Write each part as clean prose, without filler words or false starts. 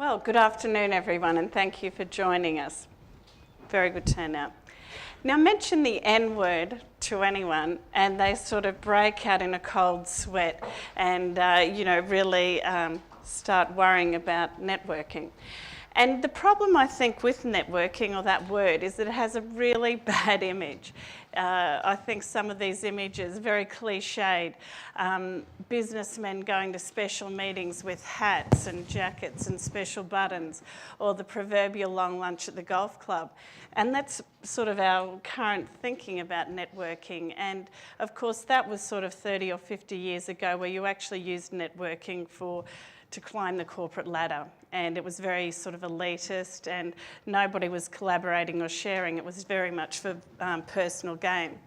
Well, good afternoon everyone, and thank you for joining us. Very good turnout. Now mention the N word to anyone and they sort of break out in a cold sweat and really start worrying about networking. And the problem, I think, with networking, or that word, is that it has a really bad image. I think some of these images, very cliched, businessmen going to special meetings with hats and jackets and special buttons, or the proverbial long lunch at the golf club. And that's sort of our current thinking about networking. And of course, that was sort of 30 or 50 years ago, where you actually used networking to climb the corporate ladder. And it was very sort of elitist and nobody was collaborating or sharing. It was very much for personal gain.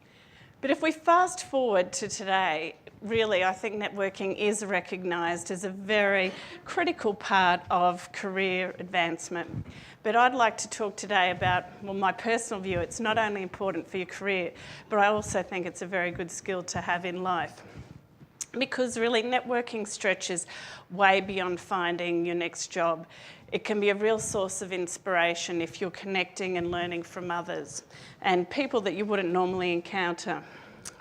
But if we fast forward to today, really I think networking is recognised as a very critical part of career advancement. But I'd like to talk today about, well, my personal view. It's not only important for your career, but I also think it's a very good skill to have in life. Because really networking stretches way beyond finding your next job. It can be a real source of inspiration if you're connecting and learning from others and people that you wouldn't normally encounter.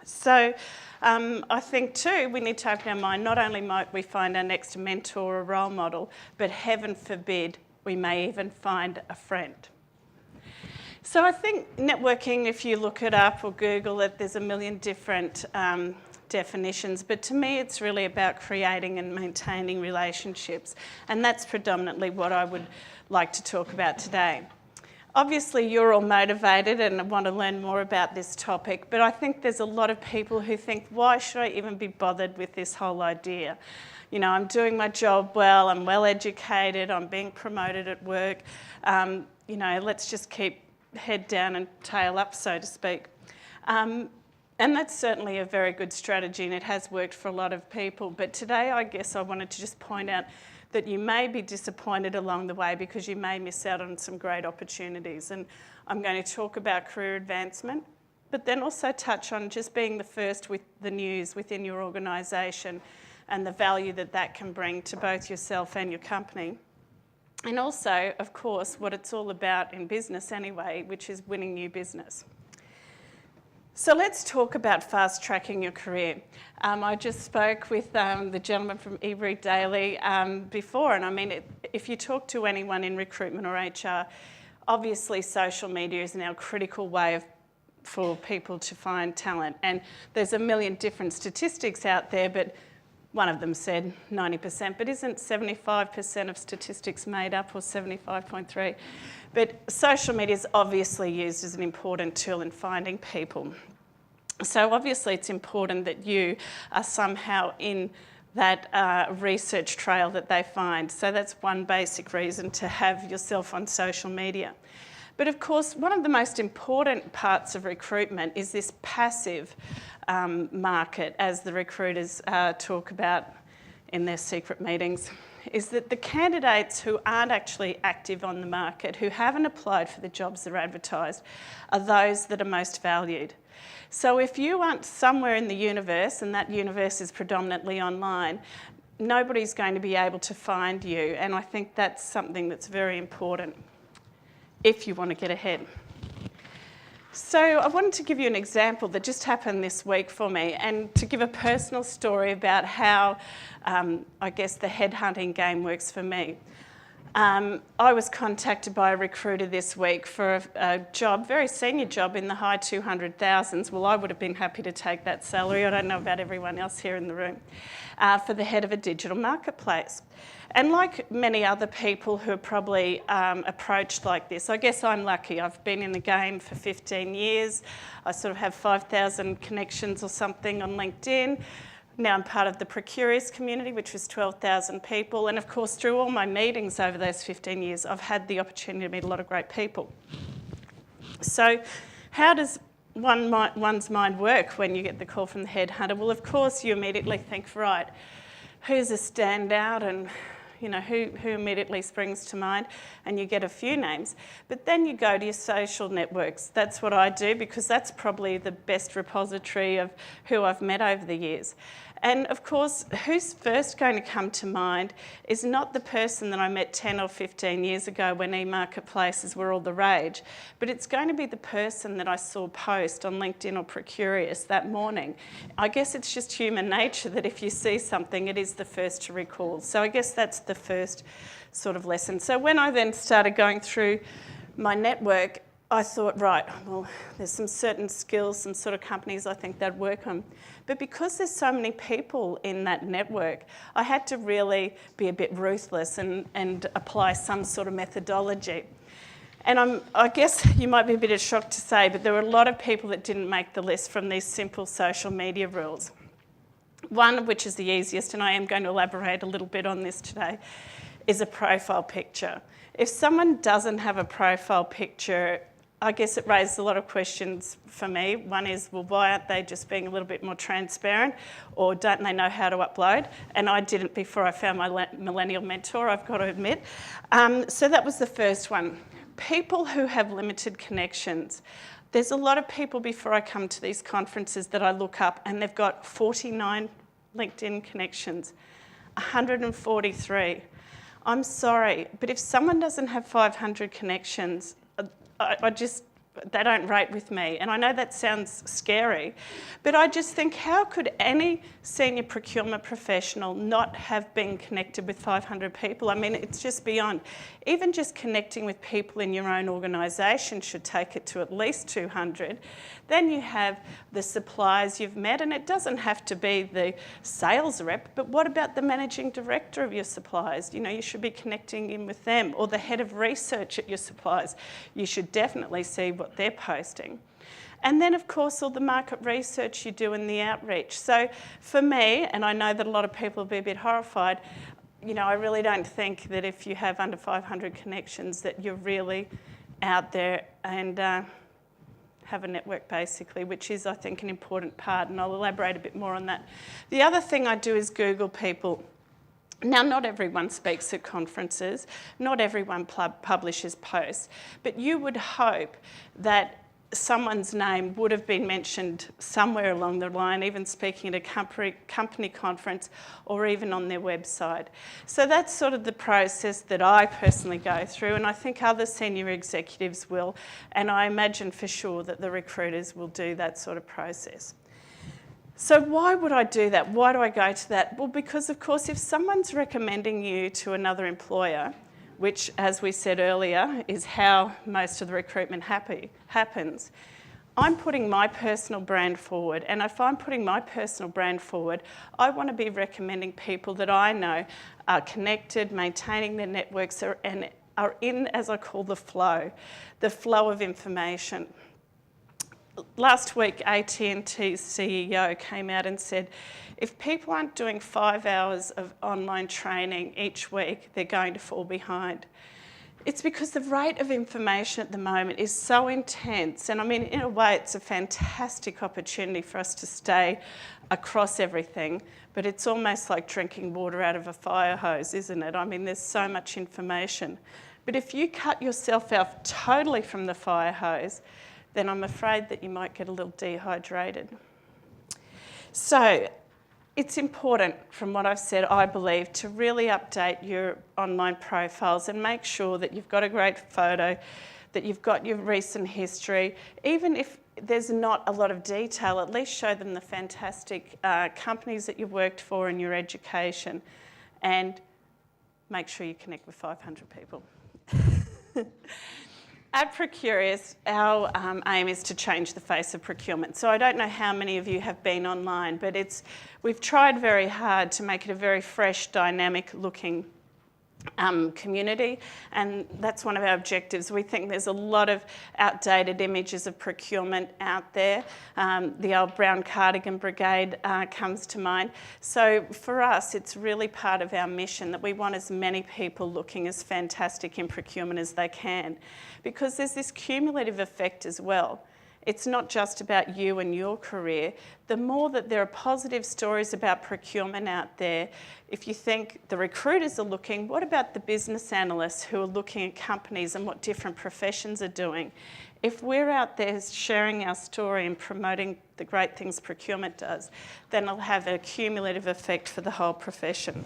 So I think too, we need to open our mind. Not only might we find our next mentor or role model, but heaven forbid, we may even find a friend. So I think networking, if you look it up or Google it, there's a million different definitions, but to me it's really about creating and maintaining relationships, and that's predominantly what I would like to talk about today. Obviously you're all motivated and want to learn more about this topic, but I think there's a lot of people who think, why should I even be bothered with this whole idea? You know, I'm doing my job well, I'm well educated, I'm being promoted at work, let's just keep head down and tail up, so to speak. And that's certainly a very good strategy and it has worked for a lot of people. But today, I guess I wanted to just point out that you may be disappointed along the way because you may miss out on some great opportunities. And I'm going to talk about career advancement, but then also touch on just being the first with the news within your organisation and the value that that can bring to both yourself and your company. And also, of course, what it's all about in business anyway, which is winning new business. So let's talk about fast-tracking your career. I just spoke with the gentleman from eWorld Daily before, and I mean, if you talk to anyone in recruitment or HR, obviously social media is now a critical way for people to find talent. And there's a million different statistics out there, but one of them said 90%, but isn't 75% of statistics made up, or 75.3%? But social media is obviously used as an important tool in finding people. So obviously it's important that you are somehow in that research trail that they find. So that's one basic reason to have yourself on social media. But of course, one of the most important parts of recruitment is this passive market, as the recruiters talk about in their secret meetings, is that the candidates who aren't actually active on the market, who haven't applied for the jobs that are advertised, are those that are most valued. So if you aren't somewhere in the universe, and that universe is predominantly online, nobody's going to be able to find you, and I think that's something that's very important if you want to get ahead. So I wanted to give you an example that just happened this week for me, and to give a personal story about how I guess the headhunting game works for me. I was contacted by a recruiter this week for a job, very senior job in the high 200,000s. Well, I would have been happy to take that salary. I don't know about everyone else here in the room. For the head of a digital marketplace. And like many other people who are probably approached like this, I guess I'm lucky. I've been in the game for 15 years. I sort of have 5,000 connections or something on LinkedIn. Now I'm part of the Procurious community, which was 12,000 people. And of course, through all my meetings over those 15 years, I've had the opportunity to meet a lot of great people. So how does one's mind work when you get the call from the headhunter? Well, of course, you immediately think, right, who's a standout and, who immediately springs to mind, and you get a few names. But then you go to your social networks. That's what I do, because that's probably the best repository of who I've met over the years. And of course, who's first going to come to mind is not the person that I met 10 or 15 years ago when e-marketplaces were all the rage, but it's going to be the person that I saw post on LinkedIn or Procurious that morning. I guess it's just human nature that if you see something, it is the first to recall. So I guess that's the first sort of lesson. So when I then started going through my network, I thought, right, well, there's some certain skills, some sort of companies I think that work on. But because there's so many people in that network, I had to really be a bit ruthless and apply some sort of methodology. And I guess you might be a bit shocked to say, but there were a lot of people that didn't make the list from these simple social media rules. One, which is the easiest, and I am going to elaborate a little bit on this today, is a profile picture. If someone doesn't have a profile picture, I guess it raises a lot of questions for me. One is, well, why aren't they just being a little bit more transparent, or don't they know how to upload? And I didn't before I found my millennial mentor, I've got to admit. So that was the first one. People who have limited connections. There's a lot of people before I come to these conferences that I look up and they've got 49 LinkedIn connections, 143. I'm sorry, but if someone doesn't have 500 connections, they don't rate with me. And I know that sounds scary, but I just think, how could any senior procurement professional not have been connected with 500 people? I mean, it's just beyond. Even just connecting with people in your own organisation should take it to at least 200. Then you have the suppliers you've met, and it doesn't have to be the sales rep, but what about the managing director of your suppliers? You should be connecting in with them, or the head of research at your suppliers. You should definitely see what they're posting. And then, of course, all the market research you do and the outreach. So for me, and I know that a lot of people will be a bit horrified, I really don't think that if you have under 500 connections that you're really out there and have a network, basically, which is, I think, an important part, and I'll elaborate a bit more on that. The other thing I do is Google people. Now, not everyone speaks at conferences, not everyone publishes posts, but you would hope that someone's name would have been mentioned somewhere along the line, even speaking at a company conference or even on their website. So that's sort of the process that I personally go through, and I think other senior executives will, and I imagine for sure that the recruiters will do that sort of process. So why would I do that? Why do I go to that? Well, because of course, if someone's recommending you to another employer, which, as we said earlier, is how most of the recruitment happens, I'm putting my personal brand forward. And if I'm putting my personal brand forward, I want to be recommending people that I know are connected, maintaining their networks, and are in, as I call, the flow of information. Last week, AT&T's CEO came out and said, if people aren't doing 5 hours of online training each week, they're going to fall behind. It's because the rate of information at the moment is so intense. And I mean, in a way, it's a fantastic opportunity for us to stay across everything. But it's almost like drinking water out of a fire hose, isn't it? I mean, there's so much information. But if you cut yourself off totally from the fire hose, then I'm afraid that you might get a little dehydrated. So it's important, from what I've said, I believe, to really update your online profiles and make sure that you've got a great photo, that you've got your recent history. Even if there's not a lot of detail, at least show them the fantastic companies that you've worked for and your education, and make sure you connect with 500 people. At Procurious, our aim is to change the face of procurement. So I don't know how many of you have been online, but we've tried very hard to make it a very fresh, dynamic-looking community, and that's one of our objectives. We think there's a lot of outdated images of procurement out there. The old brown cardigan brigade comes to mind. So for us, it's really part of our mission that we want as many people looking as fantastic in procurement as they can, because there's this cumulative effect as well. It's not just about you and your career. The more that there are positive stories about procurement out there, if you think the recruiters are looking, what about the business analysts who are looking at companies and what different professions are doing? If we're out there sharing our story and promoting the great things procurement does, then it'll have a cumulative effect for the whole profession.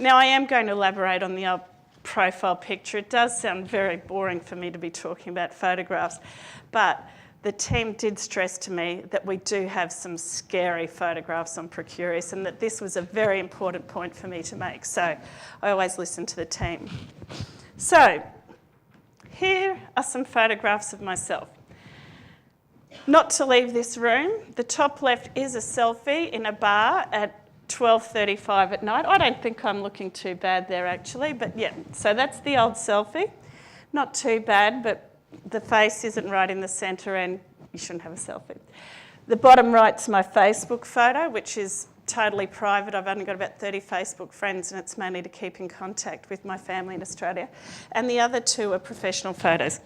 Now, I am going to elaborate on the profile picture. It does sound very boring for me to be talking about photographs, but the team did stress to me that we do have some scary photographs on Procurious and that this was a very important point for me to make. So I always listen to the team. So here are some photographs of myself. Not to leave this room, the top left is a selfie in a bar at 12:35 at night. I don't think I'm looking too bad there actually, but yeah, so that's the old selfie. Not too bad, but the face isn't right in the centre and you shouldn't have a selfie. The bottom right's my Facebook photo, which is totally private. I've only got about 30 Facebook friends and it's mainly to keep in contact with my family in Australia. And the other two are professional photos.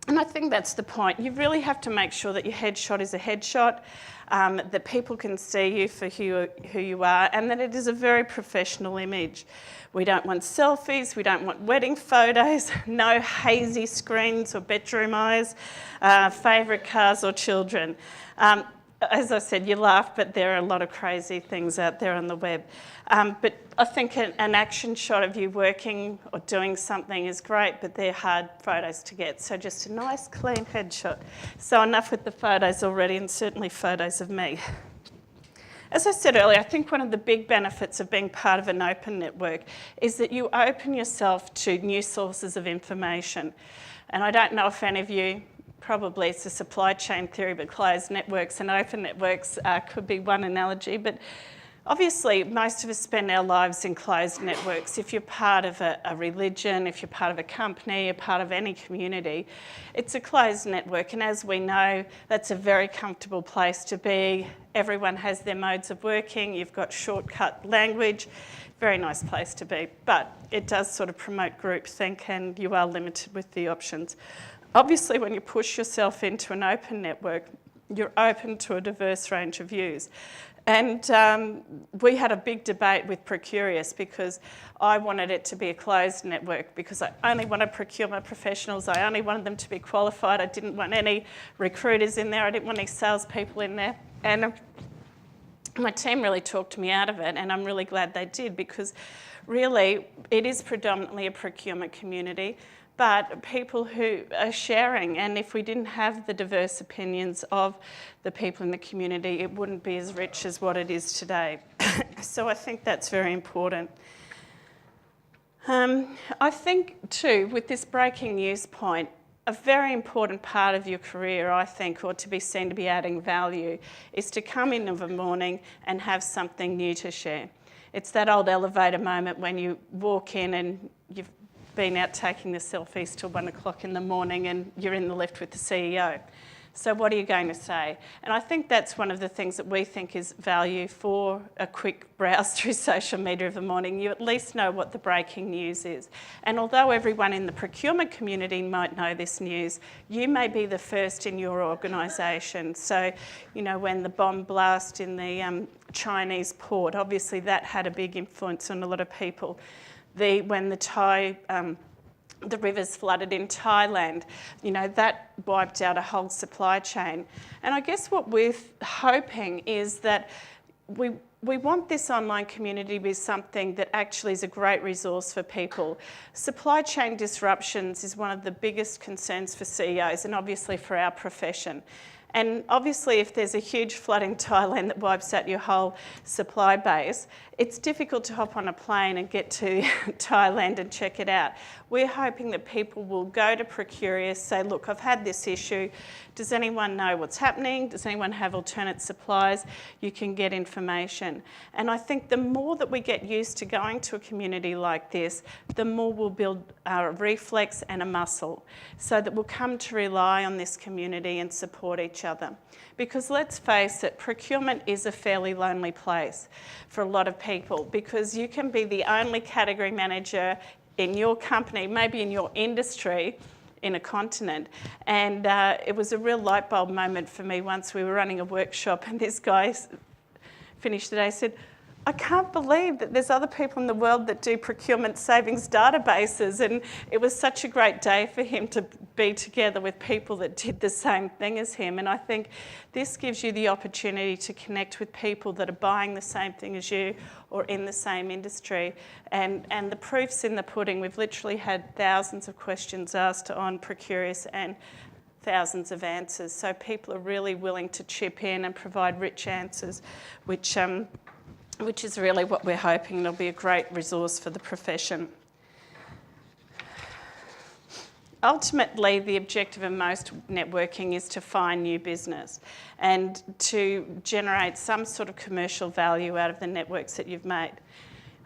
And I think that's the point. You really have to make sure that your headshot is a headshot, that people can see you for who you are, and that it is a very professional image. We don't want selfies, we don't want wedding photos, no hazy screens or bedroom eyes, favourite cars or children. As I said, you laugh, but there are a lot of crazy things out there on the web. But I think an action shot of you working or doing something is great, but they're hard photos to get. So just a nice, clean headshot. So enough with the photos already, and certainly photos of me. As I said earlier, I think one of the big benefits of being part of an open network is that you open yourself to new sources of information. And I don't know if any of you, probably it's a supply chain theory, but closed networks and open networks could be one analogy. But obviously, most of us spend our lives in closed networks. If you're part of a religion, if you're part of a company, you're part of any community, it's a closed network. And as we know, that's a very comfortable place to be. Everyone has their modes of working. You've got shortcut language. Very nice place to be. But it does sort of promote groupthink and you are limited with the options. Obviously, when you push yourself into an open network, you're open to a diverse range of views. And we had a big debate with Procurious because I wanted it to be a closed network because I only wanted procurement professionals. I only wanted them to be qualified. I didn't want any recruiters in there. I didn't want any salespeople in there. And my team really talked me out of it, and I'm really glad they did because really it is predominantly a procurement community, but people who are sharing, and if we didn't have the diverse opinions of the people in the community, it wouldn't be as rich as what it is today. So I think that's very important. I think too, with this breaking news point, a very important part of your career, I think, or to be seen to be adding value, is to come in of a morning and have something new to share. It's that old elevator moment when you walk in and you've been out taking the selfies till 1 o'clock in the morning and you're in the lift with the CEO. So what are you going to say? And I think that's one of the things that we think is value for a quick browse through social media of the morning. You at least know what the breaking news is. And although everyone in the procurement community might know this news, you may be the first in your organisation. So, you know, when the bomb blast in the Chinese port, obviously that had a big influence on a lot of people. When the rivers flooded in Thailand, you know, that wiped out a whole supply chain. And I guess what we're hoping is that we want this online community to be something that actually is a great resource for people. Supply chain disruptions is one of the biggest concerns for CEOs and obviously for our profession. And obviously if there's a huge flood in Thailand that wipes out your whole supply base, it's difficult to hop on a plane and get to Thailand and check it out. We're hoping that people will go to Procurious, say, look, I've had this issue. Does anyone know what's happening? Does anyone have alternate supplies? You can get information. And I think the more that we get used to going to a community like this, the more we'll build a reflex and a muscle so that we'll come to rely on this community and support each other. Because let's face it, procurement is a fairly lonely place for a lot of people because you can be the only category manager in your company, maybe in your industry, in a continent. And it was a real light bulb moment for me once we were running a workshop and this guy finished the day, said, I can't believe that there's other people in the world that do procurement savings databases. And it was such a great day for him to be together with people that did the same thing as him. And I think this gives you the opportunity to connect with people that are buying the same thing as you or in the same industry. And the proof's in the pudding. We've literally had thousands of questions asked on Procurious and thousands of answers. So people are really willing to chip in and provide rich answers, which is really what we're hoping. It'll be a great resource for the profession. Ultimately, the objective of most networking is to find new business and to generate some sort of commercial value out of the networks that you've made.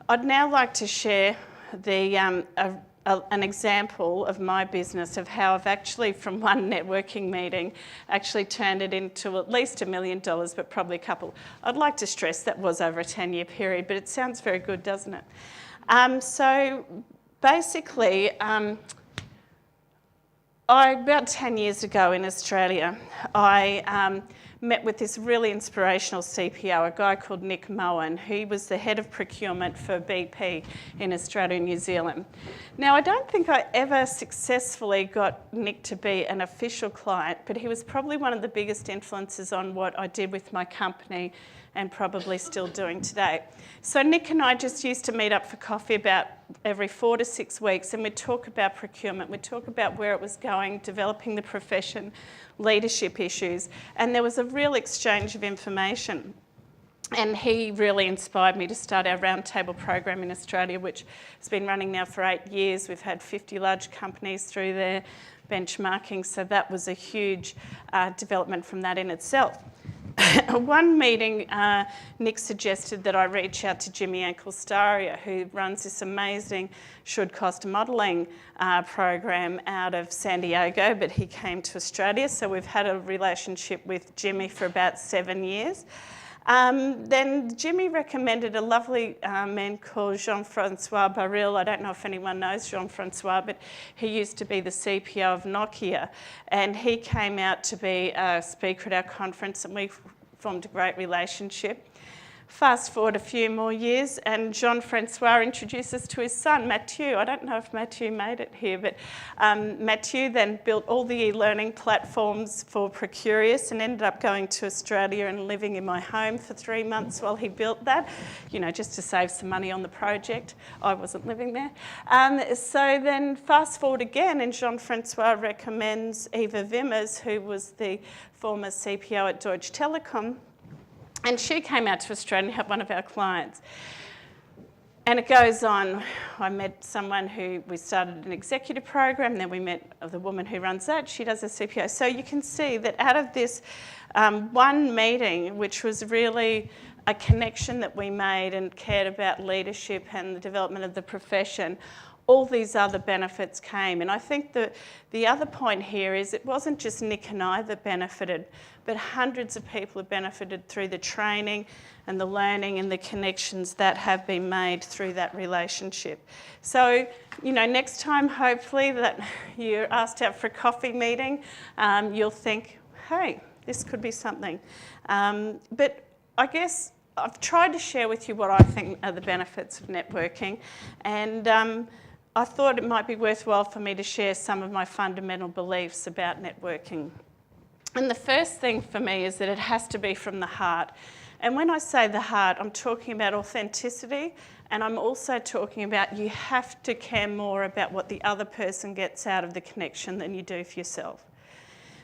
I'd now like to share an example of my business of how I've actually, from one networking meeting, actually turned it into at least $1 million, but probably a couple. I'd like to stress that was over a 10-year period, but it sounds very good, doesn't it? So basically, about 10 years ago in Australia, I met with this really inspirational CPO, a guy called Nick Moen, who was the head of procurement for BP in Australia and New Zealand. Now, I don't think I ever successfully got Nick to be an official client, but he was probably one of the biggest influences on what I did with my company and probably still doing today. So Nick and I just used to meet up for coffee about every 4 to 6 weeks, and we'd talk about procurement, we'd talk about where it was going, developing the profession, leadership issues, and there was a real exchange of information. And he really inspired me to start our Roundtable program in Australia, which has been running now for 8 years. We've had 50 large companies through there benchmarking, so that was a huge development from that in itself. One meeting, Nick suggested that I reach out to Jimmy Ankle-Staria, who runs this amazing should-cost modelling program out of San Diego, but he came to Australia, so we've had a relationship with Jimmy for about 7 years. Then Jimmy recommended a lovely man called Jean-Francois Baril. I don't know if anyone knows Jean-Francois, but he used to be the CPO of Nokia, and he came out to be a speaker at our conference, and we formed a great relationship. Fast forward a few more years, and Jean-Francois introduced us to his son, Mathieu. I don't know if Mathieu made it here, but Mathieu then built all the e-learning platforms for Procurious and ended up going to Australia and living in my home for 3 months while he built that, you know, just to save some money on the project. I wasn't living there. So then fast forward again, and Jean-Francois recommends Eva Wimmers, who was the former CPO at Deutsche Telekom, and she came out to Australia and helped one of our clients. And it goes on. I met someone who, we started an executive program, then we met the woman who runs that. She does a CPO. So you can see that out of this one meeting, which was really a connection that we made and cared about leadership and the development of the profession, all these other benefits came. And I think that the other point here is it wasn't just Nick and I that benefited, but hundreds of people have benefited through the training and the learning and the connections that have been made through that relationship. So, you know, next time, hopefully, that you're asked out for a coffee meeting, you'll think, hey, this could be something. But I guess I've tried to share with you what I think are the benefits of networking, and I thought it might be worthwhile for me to share some of my fundamental beliefs about networking. And the first thing for me is that it has to be from the heart. And when I say the heart, I'm talking about authenticity, and I'm also talking about you have to care more about what the other person gets out of the connection than you do for yourself.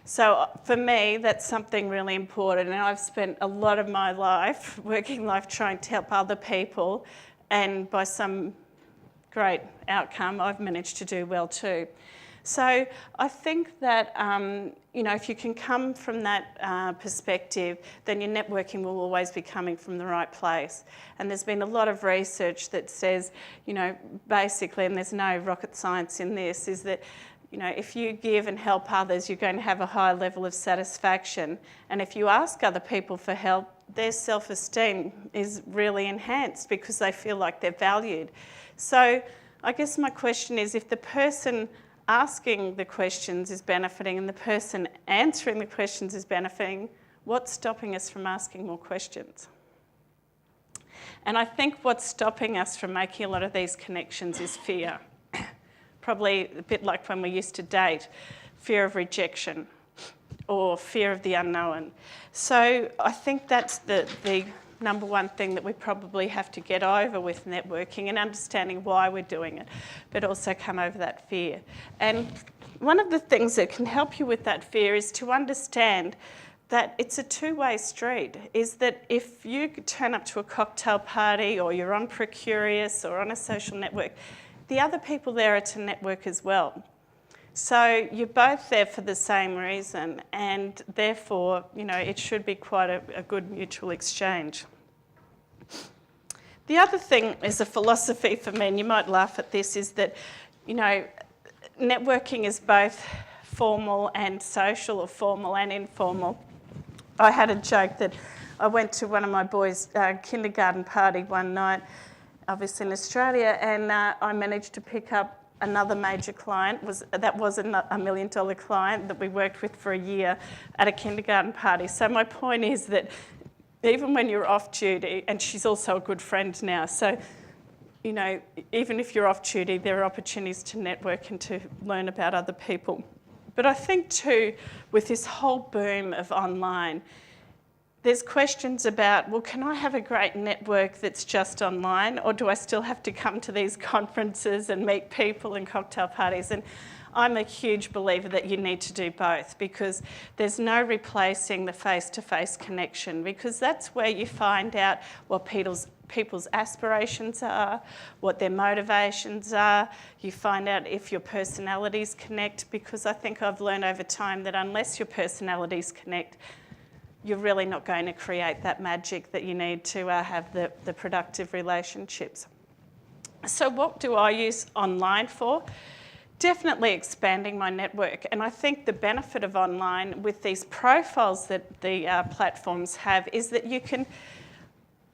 So for me, that's something really important, and I've spent a lot of my life, working life, trying to help other people, and by some great outcome, I've managed to do well too. So I think that, you know, if you can come from that perspective, then your networking will always be coming from the right place. And there's been a lot of research that says, you know, basically, and there's no rocket science in this, is that, you know, if you give and help others, you're going to have a higher level of satisfaction. And if you ask other people for help, their self-esteem is really enhanced because they feel like they're valued. So I guess my question is, if the person asking the questions is benefiting and the person answering the questions is benefiting, what's stopping us from asking more questions? And I think what's stopping us from making a lot of these connections is fear. Probably a bit like when we used to date, fear of rejection or fear of the unknown. So I think that's the number one thing that we probably have to get over with networking and understanding why we're doing it, but also come over that fear. And one of the things that can help you with that fear is to understand that it's a two-way street, is that if you turn up to a cocktail party or you're on Procurious or on a social network, the other people there are to network as well. So you're both there for the same reason, and therefore, it should be quite a good mutual exchange. The other thing is a philosophy for me, and you might laugh at this, is that, networking is both formal and social, or formal and informal. I had a joke that I went to one of my boys' kindergarten party one night, obviously in Australia, and I managed to pick up another major client. That was a $1 million client that we worked with for a year at a kindergarten party. So my point is that even when you're off duty, and she's also a good friend now, so even if you're off duty, there are opportunities to network and to learn about other people. But I think too, with this whole boom of online, there's questions about, well, can I have a great network that's just online, or do I still have to come to these conferences and meet people and cocktail parties? And I'm a huge believer that you need to do both, because there's no replacing the face-to-face connection, because that's where you find out what people's aspirations are, what their motivations are. You find out if your personalities connect, because I think I've learned over time that unless your personalities connect, you're really not going to create that magic that you need to have the productive relationships. So what do I use online for? Definitely expanding my network. And I think the benefit of online with these profiles that the platforms have is that you can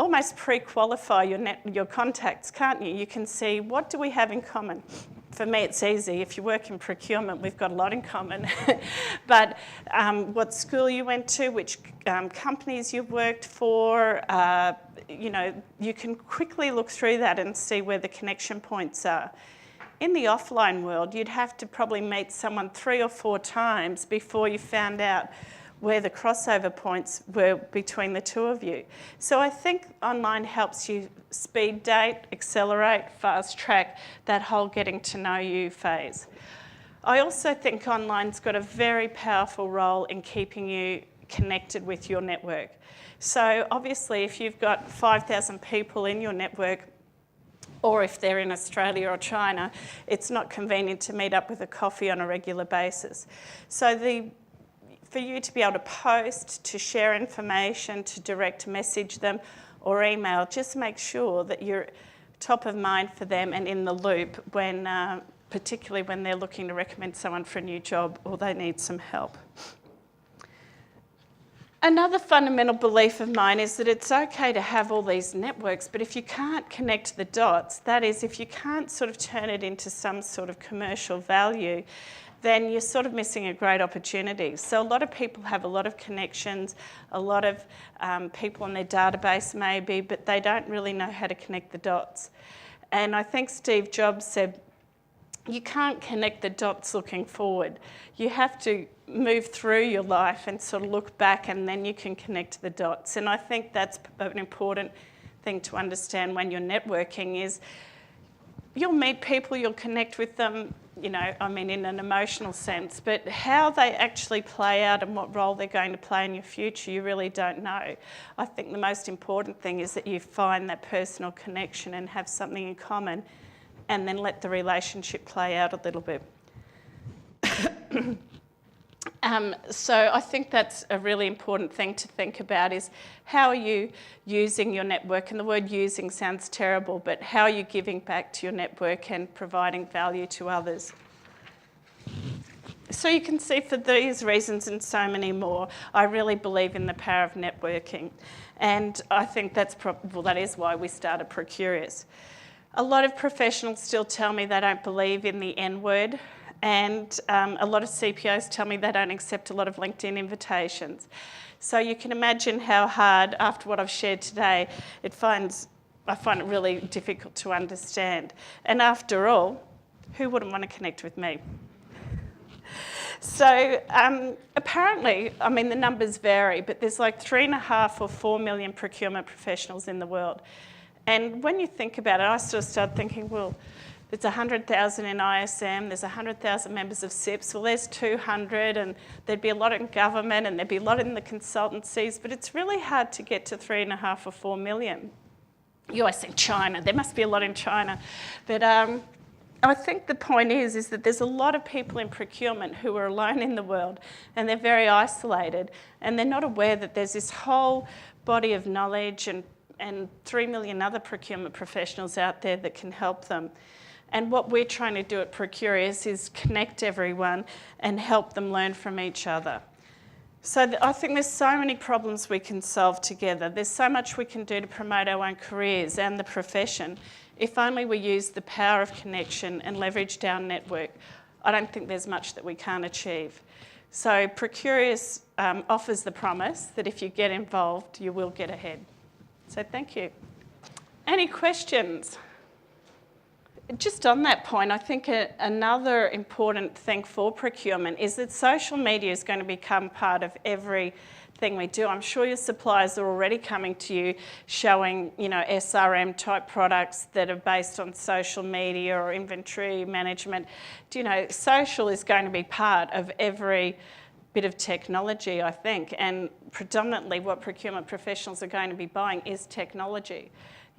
almost pre-qualify your contacts, can't you? You can see, what do we have in common? For me, it's easy. If you work in procurement, we've got a lot in common. But what school you went to, which companies you've worked for, you can quickly look through that and see where the connection points are. In the offline world, you'd have to probably meet someone 3 or 4 times before you found out where the crossover points were between the two of you. So I think online helps you speed date, accelerate, fast track that whole getting to know you phase. I also think online's got a very powerful role in keeping you connected with your network. So obviously if you've got 5,000 people in your network, or if they're in Australia or China, it's not convenient to meet up with a coffee on a regular basis. So for you to be able to post, to share information, to direct message them or email, just make sure that you're top of mind for them and in the loop when, particularly when they're looking to recommend someone for a new job or they need some help. Another fundamental belief of mine is that it's okay to have all these networks, but if you can't connect the dots, that is, if you can't sort of turn it into some sort of commercial value, then you're sort of missing a great opportunity. So a lot of people have a lot of connections, a lot of people in their database maybe, but they don't really know how to connect the dots. And I think Steve Jobs said, you can't connect the dots looking forward. You have to move through your life and sort of look back, and then you can connect the dots. And I think that's an important thing to understand when you're networking is you'll meet people, you'll connect with them, in an emotional sense, but how they actually play out and what role they're going to play in your future, you really don't know. I think the most important thing is that you find that personal connection and have something in common, and then let the relationship play out a little bit. So I think that's a really important thing to think about is how are you using your network? And the word using sounds terrible, but how are you giving back to your network and providing value to others? So you can see for these reasons and so many more, I really believe in the power of networking. And I think that is why we started Procurious. A lot of professionals still tell me they don't believe in the N word. And a lot of CPOs tell me they don't accept a lot of LinkedIn invitations. So you can imagine how hard, after what I've shared today, I find it really difficult to understand. And after all, who wouldn't want to connect with me? So apparently, I mean, the numbers vary, but there's like 3.5 or 4 million procurement professionals in the world. And when you think about it, I sort of started thinking, well, there's 100,000 in ISM, there's 100,000 members of SIPs, well, there's 200, and there'd be a lot in government, and there'd be a lot in the consultancies, but it's really hard to get to 3.5 or 4 million. You always think China, there must be a lot in China. But I think the point is that there's a lot of people in procurement who are alone in the world, and they're very isolated, and they're not aware that there's this whole body of knowledge and 3 million other procurement professionals out there that can help them. And what we're trying to do at Procurious is connect everyone and help them learn from each other. So I think there's so many problems we can solve together. There's so much we can do to promote our own careers and the profession. If only we use the power of connection and leveraged our network, I don't think there's much that we can't achieve. So Procurious offers the promise that if you get involved, you will get ahead. So thank you. Any questions? Just on that point, I think another important thing for procurement is that social media is going to become part of everything we do. I'm sure your suppliers are already coming to you showing, SRM type products that are based on social media or inventory management. Social is going to be part of every bit of technology, I think, and predominantly what procurement professionals are going to be buying is technology.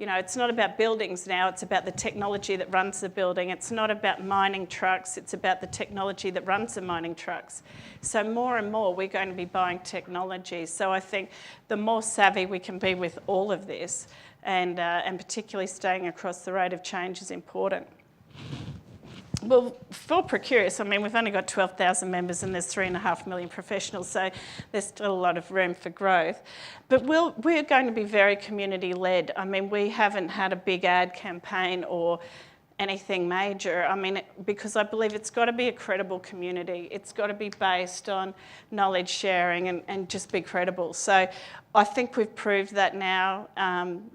It's not about buildings now, it's about the technology that runs the building. It's not about mining trucks, it's about the technology that runs the mining trucks. So more and more we're going to be buying technology. So I think the more savvy we can be with all of this, and particularly staying across the rate of change is important. Well, for Procurious, I mean, we've only got 12,000 members and there's 3.5 million professionals, so there's still a lot of room for growth. But we're going to be very community-led. I mean, we haven't had a big ad campaign or anything major. I mean, because I believe it's got to be a credible community. It's got to be based on knowledge sharing and just be credible. So I think we've proved that now.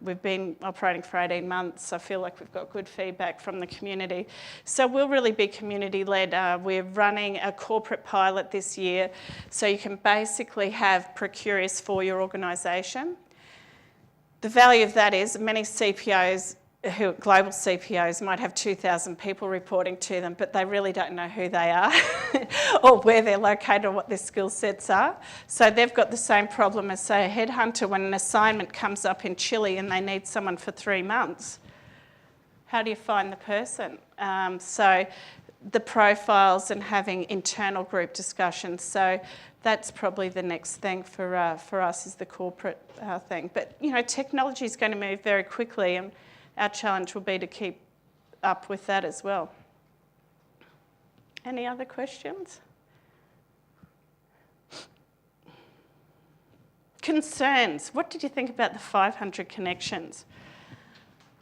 We've been operating for 18 months. I feel like we've got good feedback from the community. So we'll really be community-led. We're running a corporate pilot this year. So you can basically have Procurious for your organisation. The value of that is many CPOs, global CPOs, might have 2,000 people reporting to them, but they really don't know who they are or where they're located or what their skill sets are. So they've got the same problem as, say, a headhunter when an assignment comes up in Chile and they need someone for 3 months. How do you find the person? So the profiles and having internal group discussions. So that's probably the next thing for us is the corporate thing. But, technology is going to move very quickly, and our challenge will be to keep up with that as well. Any other questions? Concerns. What did you think about the 500 connections?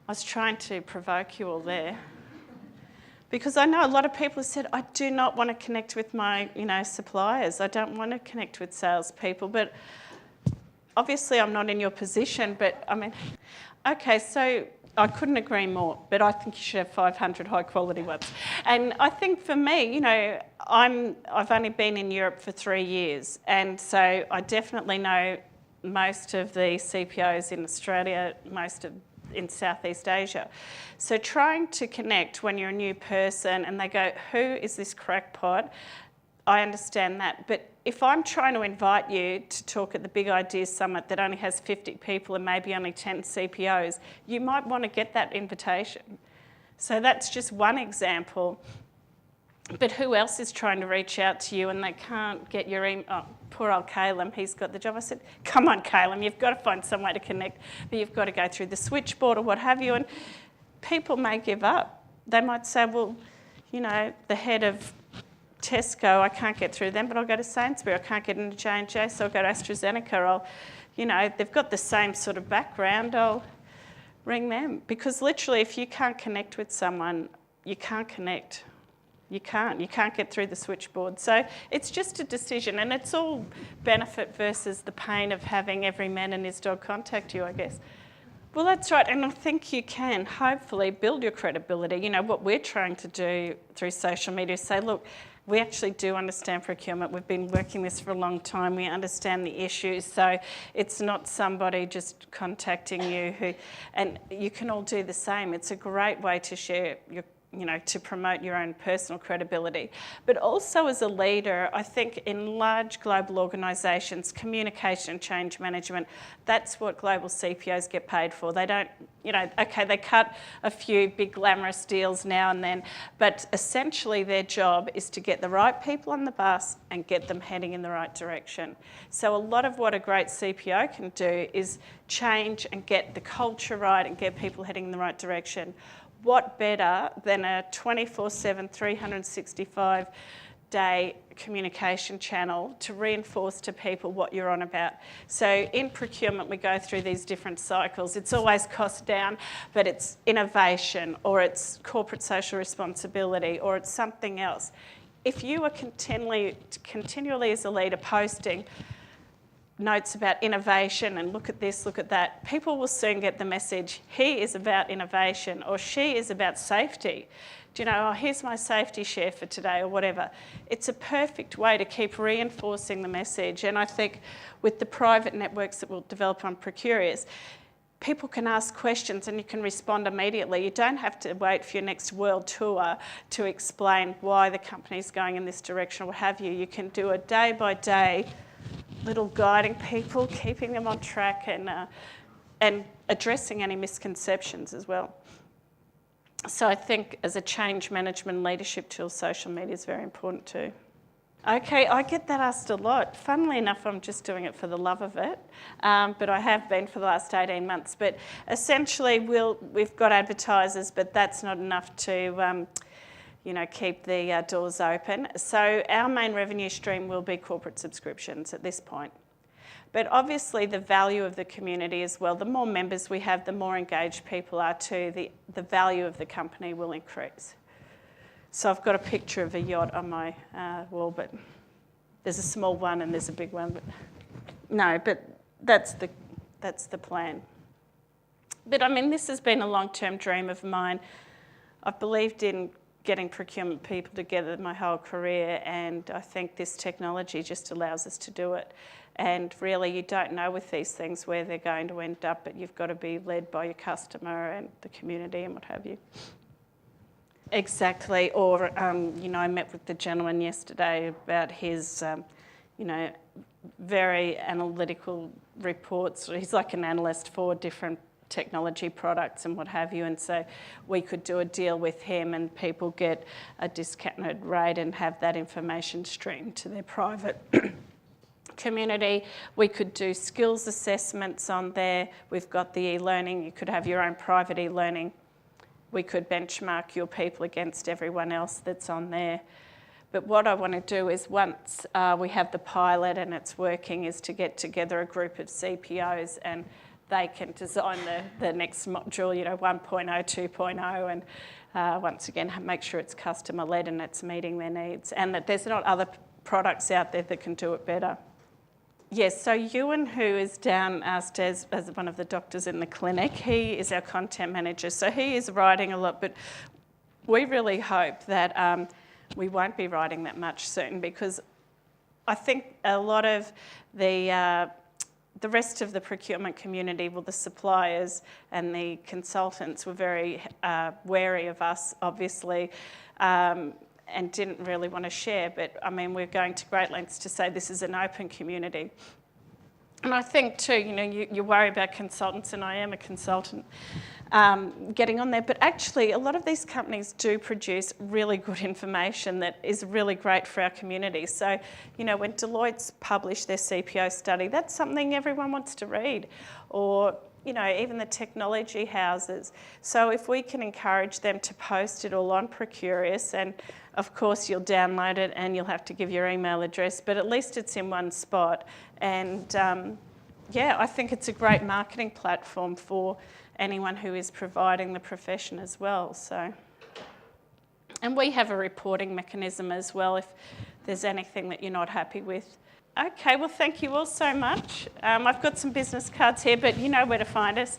I was trying to provoke you all there. Because I know a lot of people have said, I do not want to connect with my, suppliers. I don't want to connect with salespeople. But obviously I'm not in your position. But I mean, okay, so I couldn't agree more, but I think you should have 500 high-quality ones. And I think for me, I've only been in Europe for 3 years, and so I definitely know most of the CPOs in Australia, in Southeast Asia. So trying to connect when you're a new person and they go, who is this crackpot? I understand that, but if I'm trying to invite you to talk at the Big Ideas Summit that only has 50 people and maybe only 10 CPOs, you might want to get that invitation. So that's just one example. But who else is trying to reach out to you and they can't get your email? Oh, poor old Caleb, he's got the job. I said, come on, Caleb, you've got to find some way to connect, but you've got to go through the switchboard or what have you. And people may give up. They might say, well, the head of Tesco, I can't get through them, but I'll go to Sainsbury. I can't get into J&J, so I'll go to AstraZeneca. They've got the same sort of background. I'll ring them. Because literally, if you can't connect with someone, you can't connect. You can't get through the switchboard. So it's just a decision, and it's all benefit versus the pain of having every man and his dog contact you, I guess. Well, that's right, and I think you can hopefully build your credibility. You know, what we're trying to do through social media is say, look, we actually do understand procurement. We've been working this for a long time. We understand the issues. So it's not somebody just contacting you and you can all do the same. It's a great way to share to promote your own personal credibility. But also as a leader, I think in large global organisations, communication and change management, that's what global CPOs get paid for. They don't, okay, they cut a few big glamorous deals now and then, but essentially their job is to get the right people on the bus and get them heading in the right direction. So a lot of what a great CPO can do is change and get the culture right and get people heading in the right direction. What better than a 24/7, 365-day communication channel to reinforce to people what you're on about? So in procurement, we go through these different cycles. It's always cost down, but it's innovation, or it's corporate social responsibility, or it's something else. If you are continually as a leader posting notes about innovation and look at this, look at that, people will soon get the message, he is about innovation or she is about safety. Do you know, oh, here's my safety share for today or whatever. It's a perfect way to keep reinforcing the message. And I think with the private networks that we'll develop on Procurious, people can ask questions and you can respond immediately. You don't have to wait for your next world tour to explain why the company's going in this direction or what have you. You can do a day-by-day little guiding people, keeping them on track and addressing any misconceptions as well. So I think as a change management leadership tool, social media is very important too. Okay, I get that asked a lot. Funnily enough, I'm just doing it for the love of it, but I have been for the last 18 months. But essentially, we've got advertisers, but that's not enough to keep the doors open. So our main revenue stream will be corporate subscriptions at this point. But obviously the value of the community as well, the more members we have, the more engaged people are too, the value of the company will increase. So I've got a picture of a yacht on my wall, but there's a small one and there's a big one. But no, but that's the plan. But I mean, this has been a long-term dream of mine. I've believed in getting procurement people together my whole career, and I think this technology just allows us to do it. And really, you don't know with these things where they're going to end up, but you've got to be led by your customer and the community and what have you. Exactly. Or, I met with the gentleman yesterday about his, very analytical reports. He's like an analyst for different technology products and what have you, and so we could do a deal with him and people get a discounted rate and have that information streamed to their private community. We could do skills assessments on there. We've got the e-learning. You could have your own private e-learning. We could benchmark your people against everyone else that's on there. But what I want to do is once we have the pilot and it's working is to get together a group of CPOs and they can design the next module, 1.0, 2.0, and once again, make sure it's customer-led and it's meeting their needs, and that there's not other products out there that can do it better. Yes, so Ewan, who is downstairs as one of the doctors in the clinic, he is our content manager, so he is writing a lot, but we really hope that we won't be writing that much soon, because I think a lot of the rest of the procurement community, well, the suppliers and the consultants were very wary of us, obviously, and didn't really want to share. But, I mean, we're going to great lengths to say this is an open community. And I think, too, you worry about consultants, and I am a consultant, getting on there. But actually, a lot of these companies do produce really good information that is really great for our community. So, when Deloitte's published their CPO study, that's something everyone wants to read. Or, even the technology houses. So if we can encourage them to post it all on Procurious, and of course you'll download it and you'll have to give your email address, but at least it's in one spot. And I think it's a great marketing platform for anyone who is providing the profession as well. So, And we have a reporting mechanism as well if there's anything that you're not happy with. Okay, well, thank you all so much. I've got some business cards here, but you know where to find us.